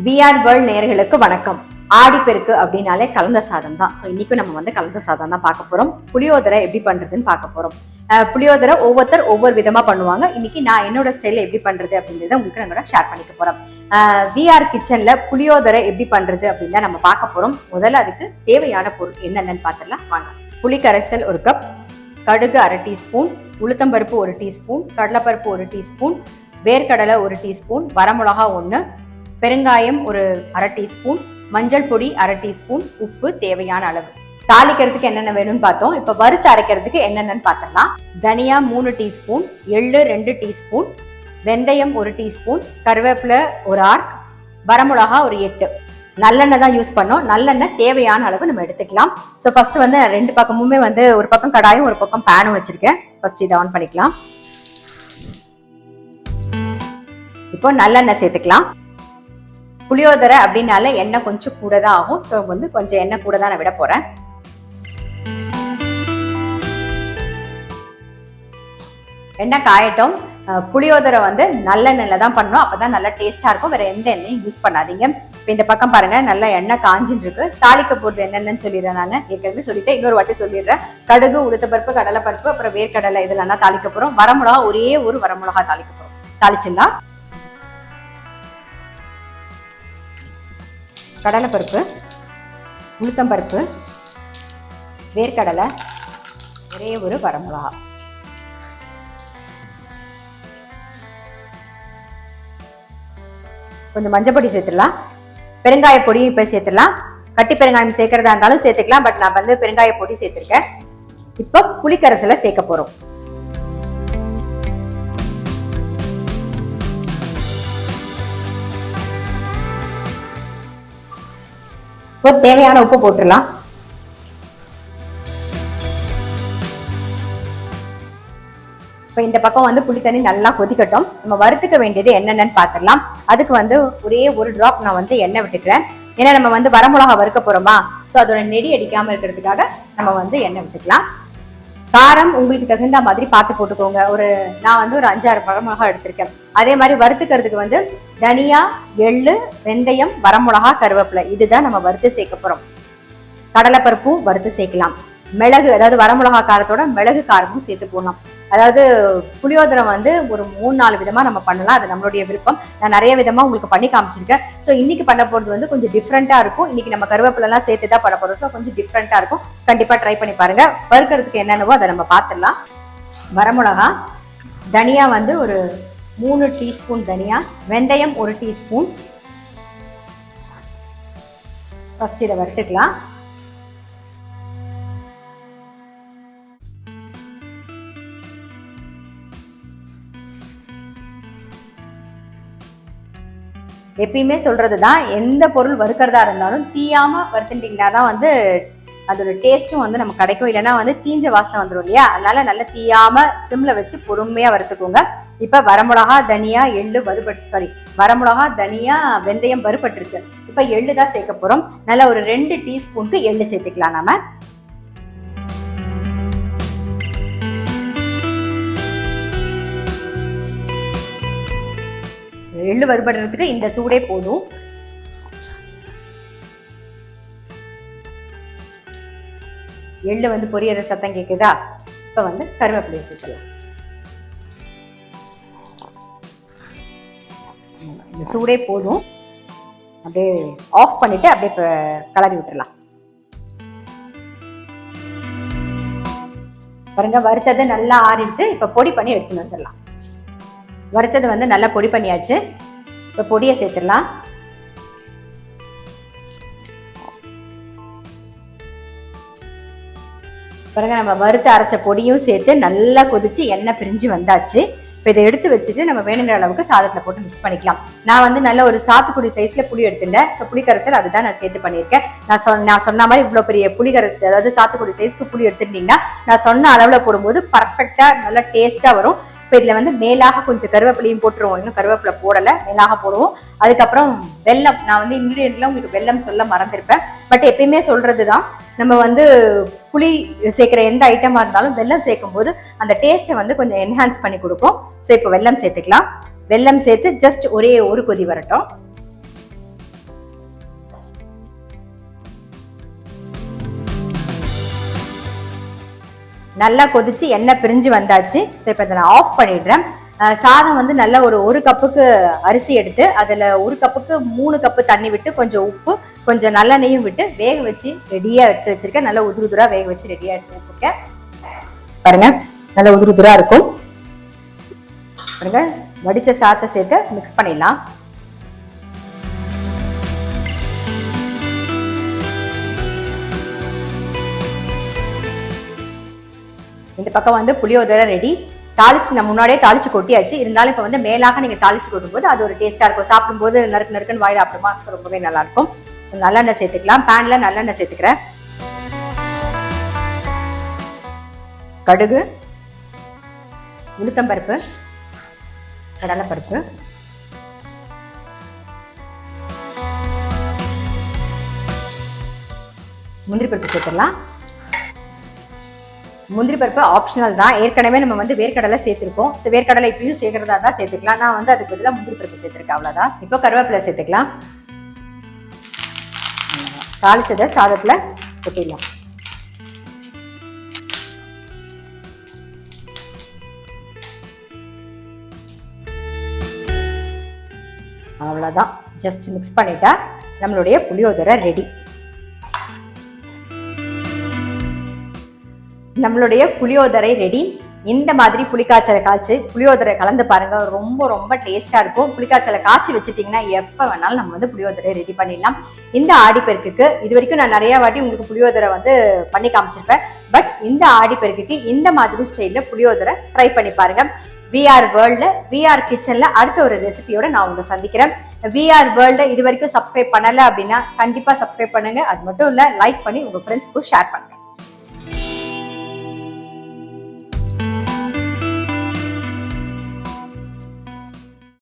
VR world நேயர்களுக்கு வணக்கம். ஆடிப்பெருக்கு அப்படின்னாலே கலந்த சாதம் தான். ஸோ இன்னைக்கும் நம்ம வந்து கலந்த சாதம் தான் பார்க்க போறோம். புளியோதரை எப்படி பண்றதுன்னு பார்க்க போறோம். புளியோதரை ஒவ்வொருத்தர் ஒவ்வொரு விதமா பண்ணுவாங்க. இன்னைக்கு நான் என்னோட ஸ்டைல எப்படி பண்றது அப்படின்றத உங்களுக்கு நாங்கள் ஷேர் பண்ணிக்க போறோம். விஆர் கிச்சன்ல புளியோதரை எப்படி பண்றது அப்படின்னு நம்ம பார்க்க போறோம். முதல்ல அதுக்கு தேவையான பொருள் என்னென்னு பார்த்துடலாம் வாங்க. புளி கரைசல் 1 கப், கடுகு 1/2 டீஸ்பூன், உளுத்தம்பருப்பு 1 டீஸ்பூன், கடலைப்பருப்பு 1 டீஸ்பூன், வேர்க்கடலை 1 டீஸ்பூன், வரமிளகா 1, பெருங்காயம் 1/2 டீஸ்பூன், மஞ்சள் பொடி 1/2 டீஸ்பூன், உப்பு தேவையான அளவு. தாளிக்கிறதுக்கு என்னென்ன வேணும்னு பார்த்தோம். இப்ப வறுத்து அரைக்கிறதுக்கு என்னென்னு பார்த்துடலாம். தனியா 3 டீஸ்பூன், எள்ளு 2 டீஸ்பூன், வெந்தயம் 1 டீஸ்பூன், கருவேப்பிலை 1 ஆர்க், வரமிளகா ஒரு 8. நல்லெண்ணெய் தான் யூஸ் பண்ணோம். நல்லெண்ணெய் தேவையான அளவு நம்ம எடுத்துக்கலாம். ஸோ ஃபர்ஸ்ட் வந்து 2 பக்கமுமே வந்து ஒரு பக்கம் கடாயும் ஒரு பக்கம் பேனும் வச்சிருக்கேன். ஃபர்ஸ்ட் இதை ஆன் பண்ணிக்கலாம். இப்போ நல்லெண்ணெய் சேர்த்துக்கலாம். புளியோதரை அப்படின்னால எண்ணெய் கொஞ்சம் கூட தான் ஆகும். ஸோ வந்து கொஞ்சம் எண்ணெய் கூட தான் நான் விட போறேன். எண்ணெய் காயட்டும். புளியோதரை வந்து நல்லெண்ணெயில தான் பண்ணணும். அப்பதான் நல்லா டேஸ்டா இருக்கும். வேற எந்த எண்ணெயும் யூஸ் பண்ணாதீங்க. இப்போ இந்த பக்கம் பாருங்க, நல்லா எண்ணெய் காஞ்சின்னு இருக்கு. தாளிக்க போறது என்னென்னு சொல்லிடுறேன். நான் ஏற்கனவே சொல்லிட்டேன், இன்னொரு வாட்டி சொல்லிடுறேன். கடுகு, உளுத்தப்பருப்பு, கடலைப்பருப்பு, அப்புறம் வேர்க்கடலை இதெல்லாம் தான் தாளிக்க போறோம். வரமிளகா ஒரே ஒரு வரமிளகா தாளிக்க போறோம். தாளிச்சிடலாம். கடலைப்பருப்பு, உளுத்தம்பருப்பு, வேர்க்கடலை, ஒரே ஒரு வரமிளகா, கொஞ்சம் மஞ்சள் பொடி சேர்த்துடலாம். பெருங்காய பொடியும் இப்ப சேர்த்துடலாம். கட்டி பெருங்காயம் சேர்க்கறதா இருந்தாலும் சேர்த்துக்கலாம். பட் நான் வந்து பெருங்காய பொடி சேர்த்திருக்கேன். இப்போ புளிக்கரைசலை சேர்க்க போறோம். தேவையான உப்பு போட்டுடலாம். இப்ப இந்த பக்கம் வந்து புளி தண்ணி நல்லா கொதிக்கட்டும். நம்ம வறுத்துக்க வேண்டியது என்னென்னு பார்த்துடலாம். அதுக்கு வந்து ஒரே ஒரு டிராப் நான் வந்து எண்ணெய் விட்டுக்கிறேன். ஏன்னா நம்ம வந்து வரமிளகா வறுக்க போறோமா, ஸோ அதோட நெடி அடிக்காம இருக்கிறதுக்காக நம்ம வந்து எண்ணெய் விட்டுக்கலாம். காரம் உங்களுக்கு தகுந்த மாதிரி பார்த்து போட்டுக்கோங்க. நான் வந்து ஒரு 5-6 வரமிளகா எடுத்திருக்கேன். அதே மாதிரி வறுத்துக்கிறதுக்கு வந்து தனியா, எள்ளு, வெந்தயம், வரமிளகா, கருவேப்பிலை இதுதான் நம்ம வறுத்து சேர்க்க போறோம். கடலைப்பருப்பும் வறுத்து சேர்க்கலாம். மிளகு, அதாவது வரமிளகா காரத்தோட மிளகு காரமும் சேர்த்து போடலாம். அதாவது புளியோதரை வந்து ஒரு 3-4 விதமா நம்ம பண்ணலாம். அது நம்மளுடைய விருப்பம். நான் நிறைய விதமா உங்களுக்கு பண்ணி காமிச்சிருக்கேன். ஸோ இன்னைக்கு பண்ண போறது வந்து கொஞ்சம் டிஃப்ரெண்டா இருக்கும். இன்னைக்கு நம்ம கருவேப்பிலை எல்லாம் சேர்த்து தான் பண்ண போறோம். ஸோ கொஞ்சம் டிஃப்ரெண்டா இருக்கும். கண்டிப்பா ட்ரை பண்ணி பாருங்க. வறுக்கிறதுக்கு என்னென்னவோ அதை நம்ம பார்த்துடலாம். வரமிளகா, தனியா வந்து ஒரு 3 டீஸ்பூன் தனியா, வெந்தயம் 1 டீஸ்பூன். ஃபர்ஸ்ட் இதை வறுத்துக்கலாம். எப்பயுமே சொல்றதுதான், எந்த பொருள் வறுக்கிறதா இருந்தாலும் தீயாம வறுத்துட்டீங்கன்னா தான் வந்து அதோட டேஸ்ட்டும் வந்து நமக்கு கிடைக்கும். இல்லைன்னா வந்து தீஞ்ச வாசனை வந்துடும் இல்லையா? அதனால நல்லா தீயாம சிம்ல வச்சு பொறுமையா வறுத்துக்கோங்க. இப்ப வரமிளகா, தனியா, எள்ளு வரமிளகா, தனியா, வெந்தயம் வறுபட்டிருக்கு. இப்ப எள்ளு தான் சேர்க்க போறோம். நல்லா ஒரு 2 டீஸ்பூனுக்கு எள்ளு சேர்த்துக்கலாம். நாம எள்ளு வறுபடுறதுக்கு இந்த சூடே போதும். எள்ளு வந்து பொரியற சத்தம் கேக்குதா? இப்ப வந்து கருவேப்பிலையை சேர்க்கலாம். இந்த சூடே போதும். அப்படியே ஆஃப் பண்ணிட்டு அப்படியே கலரி விட்டுறலாம். பாருங்க, வறுத்தது நல்லா ஆறிட்டு இப்ப பொடி பண்ணி எடுத்துன்னு வந்துடலாம். வறுத்தது வந்து நல்லா பொடி பண்ணியாச்சு. இப்போ பொடியை சேர்த்துடலாம். பாருங்க, நம்ம வறுத்து அரைச்ச பொடியும் சேர்த்து நல்லா கொதிச்சு எண்ணெய் பிரிஞ்சு வந்தாச்சு. இப்போ இதை எடுத்து வச்சுட்டு நம்ம வேணுங்கிற அளவுக்கு சாதத்தில் போட்டு மிக்ஸ் பண்ணிக்கலாம். நான் வந்து நல்ல ஒரு சாத்துக்குடி சைஸ்ல புளி எடுத்துட்டேன். ஸோ புளிக்கரைசல் அதுதான் நான் சேர்த்து பண்ணியிருக்கேன். நான் சொன்ன மாதிரி இவ்வளோ பெரிய புளிக்கரைசல், அதாவது சாத்துக்குடி சைஸ்க்கு புளி எடுத்துட்டீங்கன்னா நான் சொன்ன அளவில் போடும்போது பர்ஃபெக்டா நல்லா டேஸ்டா வரும். இப்போ இதுல வந்து மேலாக கொஞ்சம் கருவேப்பிலையும் போட்டுருவோம். இன்னும் கருவேப்பிலை போடலை, மேலாக போடுவோம். அதுக்கப்புறம் வெல்லம், நான் வந்து இன்கிரீடியன்ட்ல உங்களுக்கு வெல்லம் சொல்ல மறந்துருப்பேன். பட் எப்பயுமே சொல்றதுதான், நம்ம வந்து புளி சேர்க்கிற எந்த ஐட்டமா இருந்தாலும் வெல்லம் சேர்க்கும் போது அந்த டேஸ்ட்டை வந்து கொஞ்சம் என்ஹான்ஸ் பண்ணி கொடுக்கும். ஸோ இப்போ வெல்லம் சேர்த்துக்கலாம். வெல்லம் சேர்த்து ஜஸ்ட் ஒரே ஒரு கொதி வரட்டும். நல்லா கொதிச்சு எண்ணெய் பிரிஞ்சு வந்தாச்சு. ஸோ இப்போ இதை நான் ஆஃப் பண்ணிடுறேன். சாதம் வந்து நல்ல ஒரு கப்புக்கு அரிசி எடுத்து அதில் 1 கப்புக்கு 3 கப்பு தண்ணி விட்டு கொஞ்சம் உப்பு கொஞ்சம் நல்லெண்ணெயும் விட்டு வேக வச்சு ரெடியாக எடுத்து வச்சிருக்கேன். நல்லா உதுருதுரா வேக வச்சு ரெடியாக எடுத்து வச்சிருக்கேன். பாருங்க நல்லா உதுருதுரா இருக்கும். பாருங்க வடிச்ச சாதத்தை சேர்த்து மிக்ஸ் பண்ணிடலாம். இந்த பக்கம் வந்து புளியோதரை ரெடி. தாளிச்சு நான் முன்னாடியே தாளிச்சு கொட்டியாச்சு. இருந்தாலும் இப்போ வந்து மேலாக நீங்க தாளிச்சு கொட்டும் போது அது ஒரு டேஸ்டா இருக்கும். சாப்பிடும்போது நறுக்கு நறுக்குன்னு வாயில அப்புறமா ரொம்பவே நல்லா இருக்கும். நல்லெண்ணெய் சேர்த்துக்கலாம். பேன்ல நல்லெண்ணெய் சேர்த்துக்கிறேன். கடுகு, உளுத்தம்பருப்பு, கடலைப்பருப்பு, முந்திரி பருப்பு சேர்த்துடலாம். முந்திரி பருப்பு ஆப்ஷனல் தான். ஏற்கனவே நம்ம வந்து வேர்க்கடலை சேர்த்துருக்கோம். ஸோ வேர்க்கடலை இப்பயும் சேர்க்கறதா தான் சேர்த்துக்கலாம். நான் வந்து அதுக்கு பதிலாக முந்திரி பருப்பு சேர்த்துருக்கேன், அவ்வளோதான். இப்போ கருவேப்பிலை சேர்த்துக்கலாம். தாளிச்சதை சாதத்தில் கொட்டிடலாம். அவ்வளோதான். ஜஸ்ட் மிக்ஸ் பண்ணிட்டா நம்மளுடைய புளியோதரை ரெடி. நம்மளுடைய புளியோதரை ரெடி. இந்த மாதிரி புளிக்காய்ச்சலை காய்ச்சி புளியோதரை கலந்து பாருங்க. ரொம்ப ரொம்ப டேஸ்டா இருக்கும். புளிக்காய்ச்சலை காய்ச்சி வச்சுட்டீங்கன்னா எப்ப வேணாலும் நம்ம வந்து புளியோதரை ரெடி பண்ணிடலாம். இந்த ஆடிப்பெருக்குக்கு இது வரைக்கும் நான் நிறைய வாட்டி உங்களுக்கு புளியோதரை வந்து பண்ணி காமிச்சிருப்பேன். பட் இந்த ஆடிப்பெருக்குக்கு இந்த மாதிரி ஸ்டைல்ல புளியோதரை ட்ரை பண்ணி பாருங்க. விஆர் வேர்ல்ட்ல விஆர் கிச்சன்ல அடுத்த ஒரு ரெசிபியோட நான் உங்களை சந்திக்கிறேன். விஆர் வேர்ல்ட இது வரைக்கும் சப்ஸ்கிரைப் பண்ணல அப்படின்னா கண்டிப்பா சப்ஸ்கிரைப் பண்ணுங்க. அது மட்டும் இல்ல லைக் பண்ணி உங்க ஃப்ரெண்ட்ஸ்க்கு ஷேர் பண்ணுங்க.